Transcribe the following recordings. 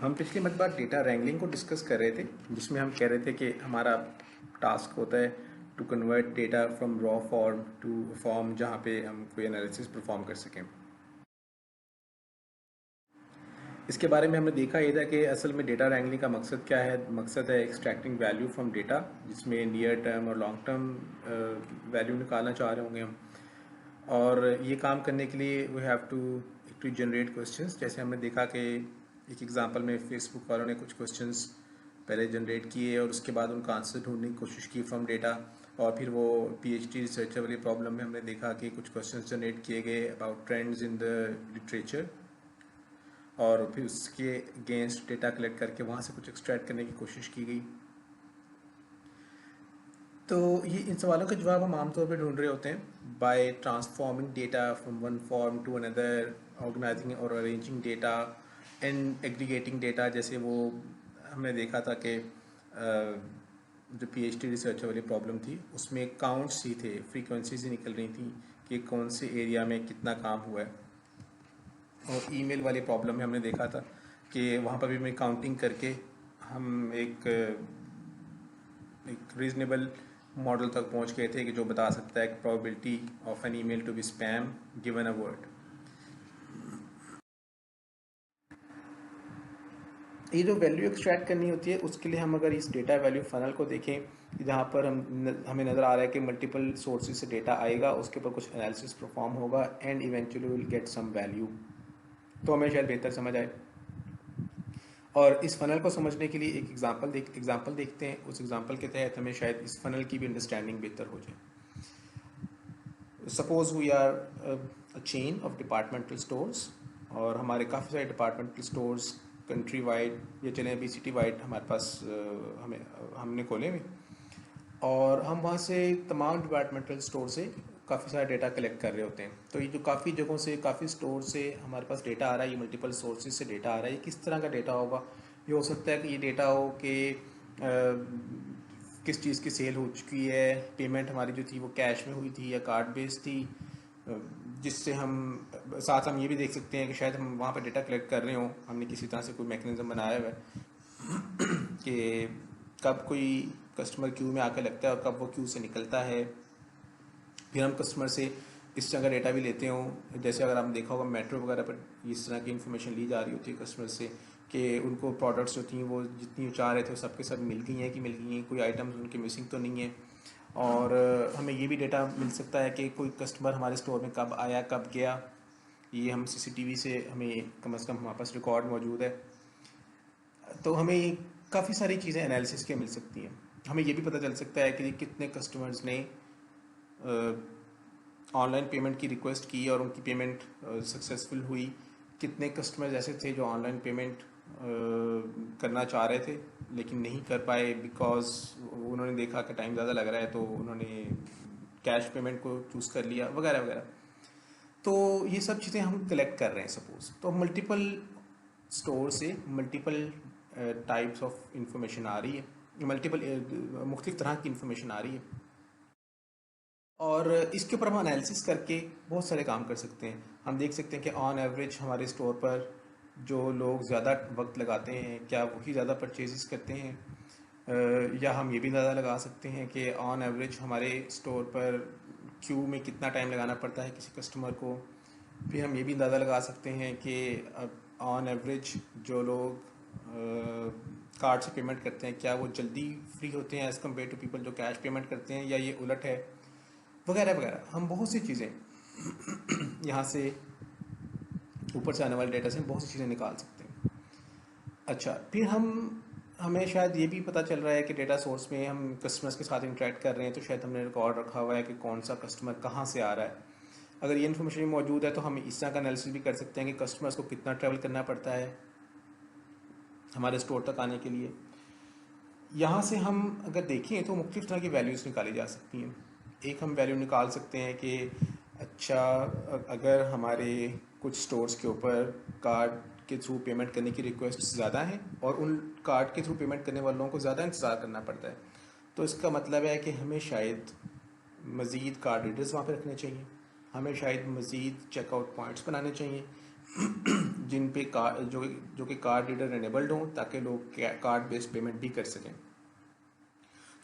हम पिछली बार data wrangling को डिस्कस कर रहे थे, जिसमें हम कह रहे थे कि हमारा टास्क होता है to convert data from raw form to form जहाँ पे हम कोई एनालिसिस परफॉर्म कर सकें। इसके बारे में हमने देखा ये था कि असल में डेटा रैंगलिंग का मकसद क्या है। मकसद है एक्सट्रैक्टिंग वैल्यू फ्रॉम डेटा, जिसमें नियर टर्म और लॉन्ग टर्म वैल्यू निकालना चाह रहे होंगे हम। और ये काम करने के लिए we have to generate questions. जैसे हमने देखा कि एक एग्जांपल में फेसबुक वालों ने कुछ क्वेश्चंस पहले जनरेट किए और उसके बाद उनका आंसर ढूंढने की कोशिश की फ्रॉम डेटा। और फिर वो पीएचडी रिसर्चर वाली प्रॉब्लम में हमने देखा कि कुछ क्वेश्चंस जनरेट किए गए about trends in the literature, और फिर उसके अगेंस्ट डेटा कलेक्ट करके वहाँ से कुछ एक्सट्रैक्ट करने की कोशिश की गई। तो ये इन सवालों के जवाब हम आमतौर पर ढूंढ रहे होते हैं by transforming data from one form to another, organizing और arranging data and aggregating data. जैसे वो हमने देखा था कि जो पीएचडी रिसर्च वाली प्रॉब्लम थी उसमें काउंट्स ही थे, फ्रीक्वेंसीज ही निकल रही थी कि कौन से एरिया में कितना काम हुआ है। और ईमेल वाली प्रॉब्लम में हमने देखा था कि वहाँ पर भी मैं काउंटिंग करके हम एक रीजनेबल मॉडल तक पहुँच गए थे कि जो बता सकता है probability of an email to be spam given a word. ये जो वैल्यू एक्सट्रैक्ट करनी होती है उसके लिए हम अगर इस डेटा वैल्यू फनल को देखें, जहाँ पर हमें नज़र आ रहा है कि मल्टीपल सोर्सेज से डेटा आएगा, उसके ऊपर कुछ एनालिसिस परफॉर्म होगा and eventually will get some value, तो हमें शायद बेहतर समझ आए। और इस फनल को समझने के लिए एक एग्जांपल देखते हैं। उस एग्जांपल के तहत हमें शायद इस फनल की भी अंडरस्टैंडिंग बेहतर हो जाए। Suppose we are a chain of departmental stores, और हमारे काफ़ी सारे डिपार्टमेंटल स्टोर्स कंट्री वाइड या चले अभी सिटी वाइड हमारे पास हमने खोले हुए, और हम वहाँ से तमाम डिपार्टमेंटल स्टोर से काफ़ी सारा डेटा कलेक्ट कर रहे होते हैं। तो ये जो काफ़ी जगहों से, काफ़ी स्टोर से हमारे पास डेटा आ रहा है, ये मल्टीपल सोर्सेज से डेटा आ रहा है। ये किस तरह का डेटा होगा? ये हो सकता है कि ये डेटा हो कि किस चीज़ की सेल हो चुकी है, पेमेंट हमारी जो थी वो कैश में हुई थी या कार्ड बेस्ड थी, जिससे हम साथ हम ये भी देख सकते हैं कि शायद हम वहाँ पर डेटा कलेक्ट कर रहे हों, हमने किसी तरह से कोई मैकेनिज्म बनाया हुआ है कि कब कोई कस्टमर क्यू में आकर लगता है और कब वो क्यू से निकलता है। फिर हम कस्टमर से इस तरह का डेटा भी लेते हों, जैसे अगर आपने देखा होगा मेट्रो वगैरह पर इस तरह की इन्फॉर्मेशन ली जा रही होती है कस्टमर से कि उनको प्रोडक्ट्स जो थी वो जितनी चाह रहे थे वो सबके सब मिल गई हैं कि मिल गई हैं, कोई आइटम्स उनके मिसिंग तो नहीं है। और हमें ये भी डेटा मिल सकता है कि कोई कस्टमर हमारे स्टोर में कब आया कब गया। ये हम सीसीटीवी से हमें कम से कम हमारे पास रिकॉर्ड मौजूद है। तो हमें काफ़ी सारी चीज़ें एनालिसिस के मिल सकती हैं। हमें ये भी पता चल सकता है कि कितने कस्टमर्स ने ऑनलाइन पेमेंट की रिक्वेस्ट की और उनकी पेमेंट सक्सेसफुल हुई, कितने कस्टमर्स ऐसे थे जो ऑनलाइन पेमेंट करना चाह रहे थे लेकिन नहीं कर पाए बिकॉज उन्होंने देखा कि टाइम ज़्यादा लग रहा है तो उन्होंने कैश पेमेंट को चूज़ कर लिया वगैरह वगैरह। तो ये सब चीज़ें हम कलेक्ट कर रहे हैं सपोज, तो मल्टीपल स्टोर से मल्टीपल टाइप्स ऑफ इंफॉर्मेशन आ रही है, मल्टीपल मुख्तलिफ तरह की इंफॉर्मेशन आ रही है, और इसके ऊपर हम एनालिसिस करके बहुत सारे काम कर सकते हैं। हम देख सकते हैं कि ऑन एवरेज हमारे स्टोर पर जो लोग ज़्यादा वक्त लगाते हैं क्या वही ज़्यादा परचेजेस करते हैं, या हम ये भी अंदाज़ा लगा सकते हैं कि ऑन एवरेज हमारे स्टोर पर क्यू में कितना टाइम लगाना पड़ता है किसी कस्टमर को। फिर हम ये भी अंदाज़ा लगा सकते हैं कि ऑन एवरेज जो लोग कार्ड से पेमेंट करते हैं क्या वो जल्दी फ्री होते हैं एज़ कम्पेयर टू पीपल जो कैश पेमेंट करते हैं, या ये उलट है, वगैरह वगैरह। हम बहुत सी चीज़ें यहाँ से ऊपर से आने वाले डेटा से हम बहुत सी चीज़ें निकाल सकते हैं। अच्छा, फिर हमें शायद ये भी पता चल रहा है कि डेटा सोर्स में हम कस्टमर्स के साथ इंटरेक्ट कर रहे हैं, तो शायद हमने रिकॉर्ड रखा हुआ है कि कौन सा कस्टमर कहाँ से आ रहा है। अगर ये इन्फॉर्मेशन मौजूद है तो हम इस तरह का एनालिसिस भी कर सकते हैं कि कस्टमर्स को कितना ट्रैवल करना पड़ता है हमारे स्टोर तक आने के लिए। यहाँ से हम अगर देखें तो मुख्तलिफ तरह की वैल्यूज़ निकाली जा सकती हैं। एक हम वैल्यू निकाल सकते हैं कि अच्छा, अगर हमारे कुछ स्टोर्स के ऊपर कार्ड के थ्रू पेमेंट करने की रिक्वेस्ट ज़्यादा हैं और उन कार्ड के थ्रू पेमेंट करने वालों को ज़्यादा इंतज़ार करना पड़ता है, तो इसका मतलब है कि हमें शायद मज़ीद कार्ड रीडर्स वहाँ पर रखने चाहिए, हमें शायद मज़ीद चेकआउट पॉइंट्स बनाने चाहिए जिन पे जो कि कार्ड रीडर एनेबल्ड हों, ताकि लोग कार्ड बेस्ड पेमेंट भी कर सकें।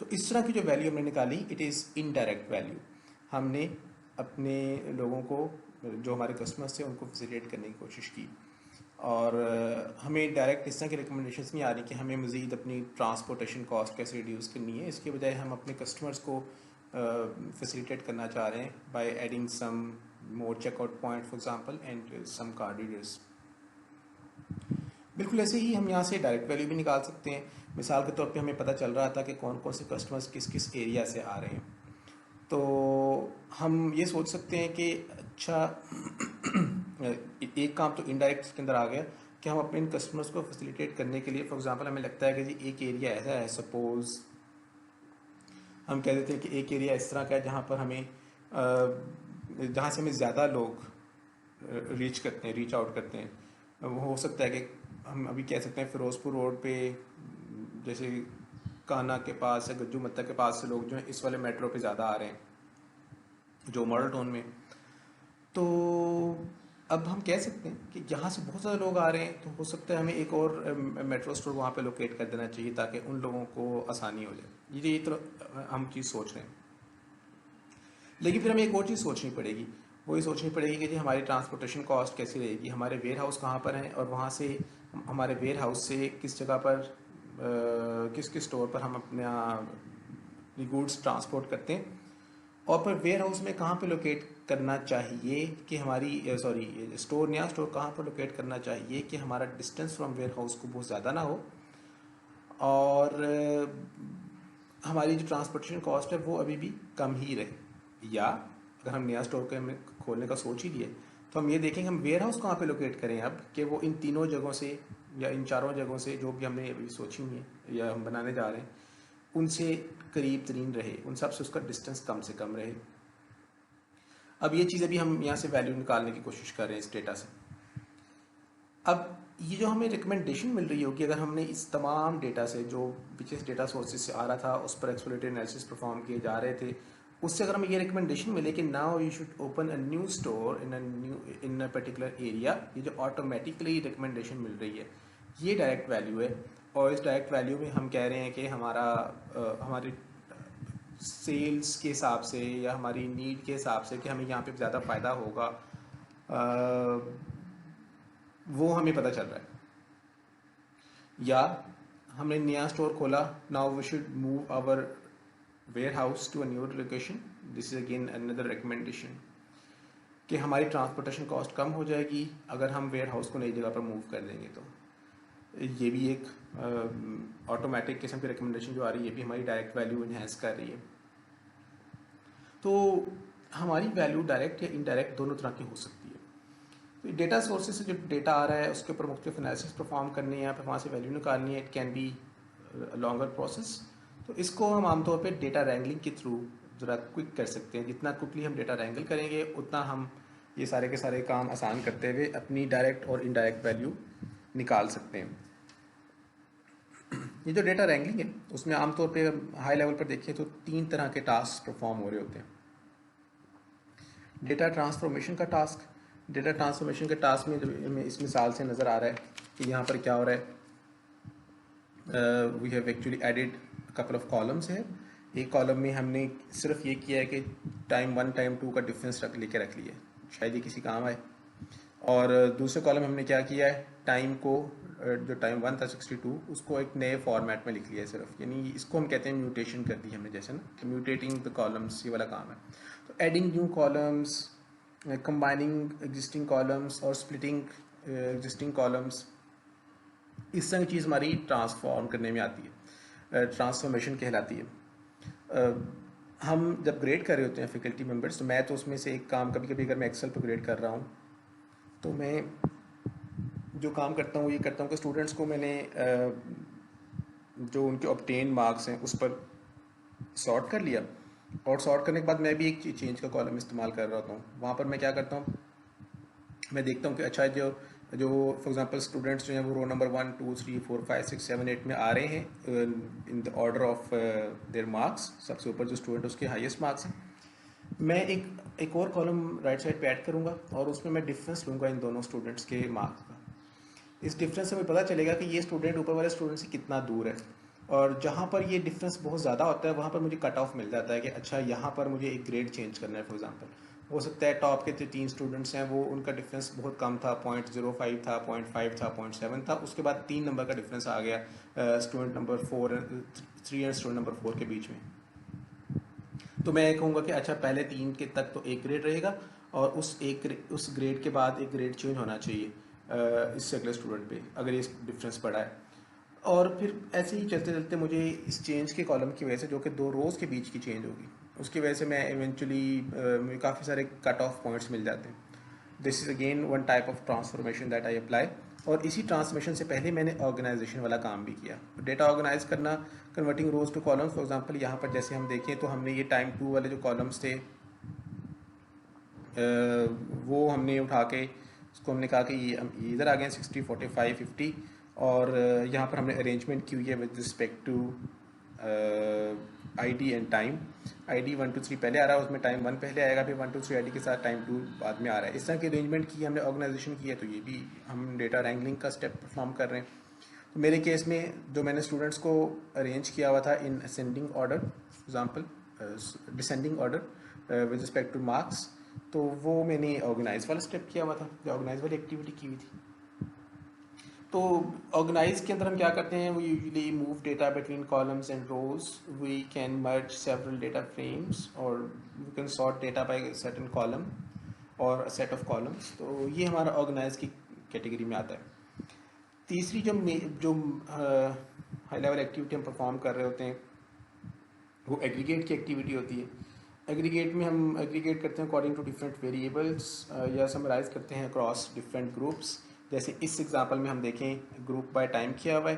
तो इस तरह की जो वैल्यू हमने निकाली, इट इज़ इनडायरेक्ट वैल्यू। हमने अपने लोगों को, जो हमारे कस्टमर्स थे, उनको फैसिलिटेट करने की कोशिश की। और हमें डायरेक्ट इस तरह की रिकमेंडेशंस नहीं आ रही कि हमें मज़ीद अपनी ट्रांसपोर्टेशन कॉस्ट कैसे रिड्यूस करनी है। इसके बजाय हम अपने कस्टमर्स को फैसिलिटेट करना चाह रहे हैं by adding some more checkout point for example and some card readers. बिल्कुल ऐसे ही हम यहाँ से डायरेक्ट वैल्यू भी निकाल सकते हैं। मिसाल के तौर पे हमें पता चल रहा था कि कौन कौन से कस्टमर्स किस किस एरिया से आ रहे हैं, तो हम ये सोच सकते हैं कि अच्छा एक काम तो इनडायरेक्ट के अंदर आ गया कि हम अपने इन कस्टमर्स को फैसिलिटेट करने के लिए, फॉर एग्जांपल हमें लगता है कि जी एक एरिया ऐसा है, सपोज हम कह देते हैं कि एक एरिया इस तरह का है जहाँ पर हमें जहाँ से हमें ज़्यादा लोग रीच आउट करते हैं। वो हो सकता है कि हम अभी कह सकते हैं फिरोज़पुर रोड पे, जैसे काना के पास या गज्जू मत्ता के पास से लोग जो हैं इस वाले मेट्रो पे ज़्यादा आ रहे हैं, जो मॉडल टाउन में। तो अब हम कह सकते हैं कि यहाँ से बहुत ज़्यादा लोग आ रहे हैं, तो हो सकता है हमें एक और मेट्रो स्टोर वहाँ पे लोकेट कर देना चाहिए ताकि उन लोगों को आसानी हो जाए। ये तो हम चीज़ सोच रहे हैं। लेकिन फिर हमें एक और चीज़ सोचनी पड़ेगी, वो ये सोचनी पड़ेगी कि जी हमारी ट्रांसपोर्टेशन कॉस्ट कैसी रहेगी, हमारे वेयर हाउस कहाँ पर हैं, और वहाँ से हमारे वेयर हाउस से किस जगह पर किस किस स्टोर पर हम अपने गुड्स ट्रांसपोर्ट करते हैं, और पर वेयर हाउस में कहाँ पे लोकेट करना चाहिए कि हमारी स्टोर, नया स्टोर कहाँ पर लोकेट करना चाहिए कि हमारा डिस्टेंस फ्रॉम वेयर हाउस को बहुत ज़्यादा ना हो, और हमारी जो ट्रांसपोर्टेशन कॉस्ट है वो अभी भी कम ही रहे। या अगर हम नया स्टोर के खोलने का सोच ही लिए, तो हम ये देखेंगे हम वेयर हाउस कहाँ पे लोकेट करें अब, कि वो इन तीनों जगहों से या इन चारों जगहों से जो भी हमने अभी सोची हुई है या हम बनाने जा रहे हैं, उनसे करीब तरीन रहे, उन सब से उसका डिस्टेंस कम से कम रहे। अब ये चीज़ अभी हम यहाँ से वैल्यू निकालने की कोशिश कर रहे हैं इस डेटा से। अब ये जो हमें रिकमेंडेशन मिल रही होगी, अगर हमने इस तमाम डेटा से, जो विचेस डेटा सोर्सेज से आ रहा था, उस पर एक्सप्लोरेटरी एनालिसिस परफॉर्म किए जा रहे थे, उससे अगर हमें ये रिकमेंडेशन मिले कि now you should open a new store in a particular area, ये जो ऑटोमेटिकली रिकमेंडेशन मिल रही है, ये डायरेक्ट वैल्यू है। और इस डायरेक्ट वैल्यू में हम कह रहे हैं कि हमारी सेल्स के हिसाब से या हमारी नीड के हिसाब से कि हमें यहाँ पे ज़्यादा फ़ायदा होगा, वो हमें पता चल रहा है। या हमने नया स्टोर खोला, now we should move our warehouse to a new location, this is again another recommendation कि हमारी ट्रांसपोर्टेशन कॉस्ट कम हो जाएगी अगर हम वेयर हाउस को नई जगह पर मूव कर देंगे। तो ये भी एक ऑटोमेटिक किस्म की रिकमेंडेशन जो आ रही है, ये भी हमारी डायरेक्ट वैल्यू इन्हेंस कर रही है। तो हमारी वैल्यू डायरेक्ट या इनडायरेक्ट दोनों तरह की हो सकती है। तो डेटा सोर्सेज से जो डेटा आ रहा है उसके ऊपर मुख्तलिफ एनालिसिस परफॉर्म करनी है, फिर वहाँ से वैल्यू निकालनी है, it can be longer process. तो इसको हम आमतौर पे डेटा रैंगलिंग के थ्रू ज़रा क्विक कर सकते हैं। जितना क्विकली हम डेटा रैंगल करेंगे, उतना हम ये सारे के सारे काम आसान करते हुए अपनी डायरेक्ट और इनडायरेक्ट वैल्यू निकाल सकते हैं। ये जो डेटा रैंगलिंग है, उसमें आमतौर पे हाई लेवल पर देखें तो 3 तरह के टास्क परफॉर्म हो रहे होते हैं। डेटा ट्रांसफॉर्मेशन का टास्क, डेटा ट्रांसफॉर्मेशन के टास्क में जो इस मिसाल से नज़र आ रहा है कि यहाँ पर क्या हो रहा है, we have actually added couple of columns है। एक कॉलम में हमने सिर्फ ये किया है कि टाइम 1 टाइम 2 का डिफरेंस लेके रख लिया, शायद ये किसी काम आए। और दूसरे कॉलम हमने क्या किया है, टाइम को जो टाइम 1 था 62, उसको एक नए फॉर्मेट में लिख लिया है सिर्फ, यानी इसको हम कहते हैं म्यूटेशन कर दी हमने, जैसे ना म्यूटेटिंग द कॉलम्स, ये वाला काम है। तो adding new columns, combining existing columns और स्प्लिटिंग एग्जिस्टिंग कॉलम्स, इस तरह की चीज़ हमारी ट्रांसफॉर्म करने में आती है, ट्रांसफॉर्मेशन कहलाती है। हम जब ग्रेड कर रहे होते हैं फैकल्टी मेंबर्स, तो मैं तो उसमें से एक काम, कभी कभी अगर मैं एक्सेल पर ग्रेड कर रहा हूँ, तो मैं जो काम करता हूँ ये करता हूँ कि स्टूडेंट्स को मैंने जो उनके ऑब्टेन मार्क्स हैं उस पर सॉर्ट कर लिया, और सॉर्ट करने के बाद मैं भी एक चेंज का कॉलम इस्तेमाल कर रहा हूँ। वहाँ पर मैं क्या करता हूँ, मैं देखता हूँ कि अच्छा जो फॉर एग्जांपल स्टूडेंट्स जो हैं वो रोल नंबर 1 2 3 4 5 6 7 8 में आ रहे हैं in the order of their marks, सबसे ऊपर जो स्टूडेंट उसके हाईएस्ट मार्क्स हैं। मैं एक एक और कॉलम राइट साइड पे ऐड करूँगा और उसमें मैं डिफरेंस लूँगा इन दोनों स्टूडेंट्स के मार्क्स का। इस डिफरेंस से मुझे पता चलेगा कि ये स्टूडेंट ऊपर वाले स्टूडेंट से कितना दूर है, और जहाँ पर ये डिफरेंस बहुत ज़्यादा होता है वहाँ पर मुझे कट ऑफ मिल जाता है कि अच्छा यहाँ पर मुझे एक ग्रेड चेंज करना है। फॉर एग्जांपल हो सकता है टॉप के जो 3 स्टूडेंट्स हैं वो उनका डिफरेंस बहुत कम था, 0.05 था, 0.5 था, 0.7 था, उसके बाद 3 नंबर का डिफरेंस आ गया स्टूडेंट नंबर 3 और स्टूडेंट नंबर 4 के बीच में। तो मैं कहूँगा कि अच्छा पहले 3 के तक तो एक ग्रेड रहेगा और उस ग्रेड के बाद एक ग्रेड चेंज होना चाहिए इससे अगले स्टूडेंट पे अगर ये डिफरेंस पड़ा है। और फिर ऐसे ही चलते चलते मुझे इस चेंज के कॉलम की वजह से, जो कि 2 रोज़ के बीच की चेंज होगी, उसकी वजह से मैं इवेंचुअली काफ़ी सारे कट ऑफ पॉइंट्स मिल जाते हैं। This is again one type of transformation that I apply. और इसी ट्रांसफॉर्मेशन से पहले मैंने ऑर्गेनाइजेशन वाला काम भी किया, डेटा ऑर्गेनाइज करना, converting rows to columns. For example यहाँ पर जैसे हम देखें तो हमने ये टाइम 2 वाले जो कॉलम्स थे वो हमने उठा के उसको हमने कहा कि ये इधर आ गए 60, 45, 50, और यहाँ पर हमने अरेंजमेंट की हुई है with respect to ID and time. ID 1 2 3 पहले आ रहा है, उसमें टाइम 1 पहले आएगा, फिर 1 2 3 आईडी के साथ टाइम 2 बाद में आ रहा है। इस तरह की अरेंजमेंट की हमने, ऑर्गेनाइजेशन की है, तो ये भी हम डेटा रैंगलिंग का स्टेप परफॉर्म कर रहे हैं। तो मेरे केस में जो मैंने स्टूडेंट्स को अरेंज किया हुआ था in ascending order, example descending order with respect two marks, तो वो मैंने ऑर्गेनाइज वाला स्टेप किया हुआ था, जो ऑर्गेनाइज वाली एक्टिविटी की हुई थी। तो ऑर्गेनाइज के अंदर हम क्या करते हैं, we usually move data between columns and rows, we can merge several data frames, और we can sort data by certain column और सेट ऑफ कॉलम्स। तो ये हमारा ऑर्गेनाइज की कैटेगरी में आता है। तीसरी जो हाई लेवल एक्टिविटी हम परफॉर्म कर रहे होते हैं वो एग्रीगेट की एक्टिविटी होती है। एग्रीगेट में हम एग्रीगेट करते हैं अकॉर्डिंग टू डिफरेंट वेरिएबल्स या समराइज करते हैं अक्रॉस डिफरेंट ग्रुप्स। जैसे इस एग्जांपल में हम देखें ग्रुप बाय टाइम किया हुआ है,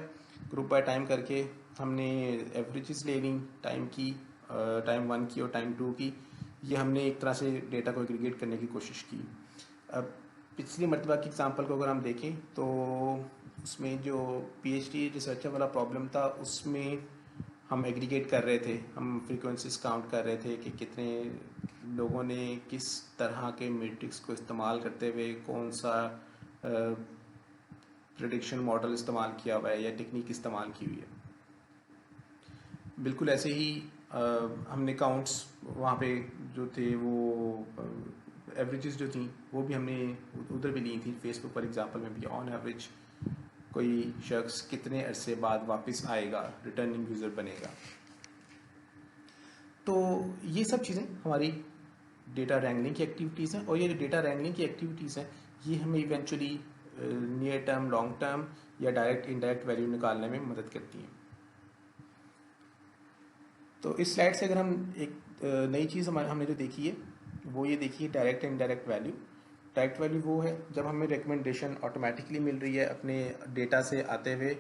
ग्रुप बाय टाइम करके हमने एवरेजेस ले ली टाइम की, टाइम 1 की और टाइम 2 की। ये हमने एक तरह से डेटा को एग्रीगेट करने की कोशिश की। अब पिछली मरतबा की एग्जांपल को अगर हम देखें तो उसमें जो पीएचडी रिसर्चर वाला प्रॉब्लम था उसमें हम एग्रीगेट कर रहे थे, हम फ्रीक्वेंसीज काउंट कर रहे थे कि कितने लोगों ने किस तरह के मैट्रिक्स को इस्तेमाल करते हुए कौन सा प्रेडिक्शन मॉडल इस्तेमाल किया हुआ है या टेक्निक इस्तेमाल की हुई है। बिल्कुल ऐसे ही हमने काउंट्स वहाँ पे जो थे वो एवरेजेस जो थी वो भी हमने उधर भी ली थी। फेसबुक पर एग्जांपल में भी ऑन एवरेज कोई शख्स कितने अरसे बाद वापस आएगा, रिटर्निंग यूज़र बनेगा। तो ये सब चीज़ें हमारी डेटा रैंगलिंग की एक्टिविटीज़ हैं, और ये डेटा रैंगलिंग की एक्टिविटीज़ हैं ये हमें eventually near term, long term या डायरेक्ट इनडायरेक्ट वैल्यू निकालने में मदद करती हैं। तो इस स्लाइड से अगर हम एक नई चीज़ हमने जो देखी है वो ये देखी है, direct and indirect value. Direct value वो है जब हमें रिकमेंडेशन ऑटोमेटिकली मिल रही है अपने डेटा से आते हुए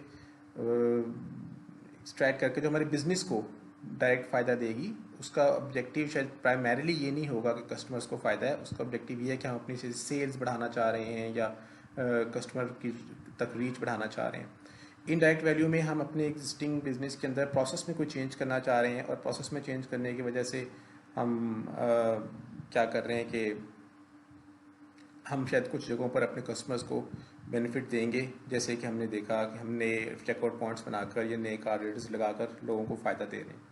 एक्सट्रैक्ट करके, जो हमारे बिजनेस को डायरेक्ट फ़ायदा देगी। उसका ऑब्जेक्टिव शायद प्राइमरीली ये नहीं होगा कि कस्टमर्स को फ़ायदा है, उसका ऑब्जेक्टिव ये है कि हम अपनी सेल्स बढ़ाना चाह रहे हैं या कस्टमर की तक रीच बढ़ाना चाह रहे हैं। इनडायरेक्ट वैल्यू में हम अपने एग्जिस्टिंग बिजनेस के अंदर प्रोसेस में कोई चेंज करना चाह रहे हैं, और प्रोसेस में चेंज करने की वजह से हम क्या कर रहे हैं कि हम शायद कुछ जगहों पर अपने कस्टमर्स को बेनिफिट देंगे, जैसे कि हमने देखा कि हमने चेकआउट पॉइंट्स बनाकर या नए कार्ड रेट्स लगाकर लोगों को फ़ायदा दे रहे हैं।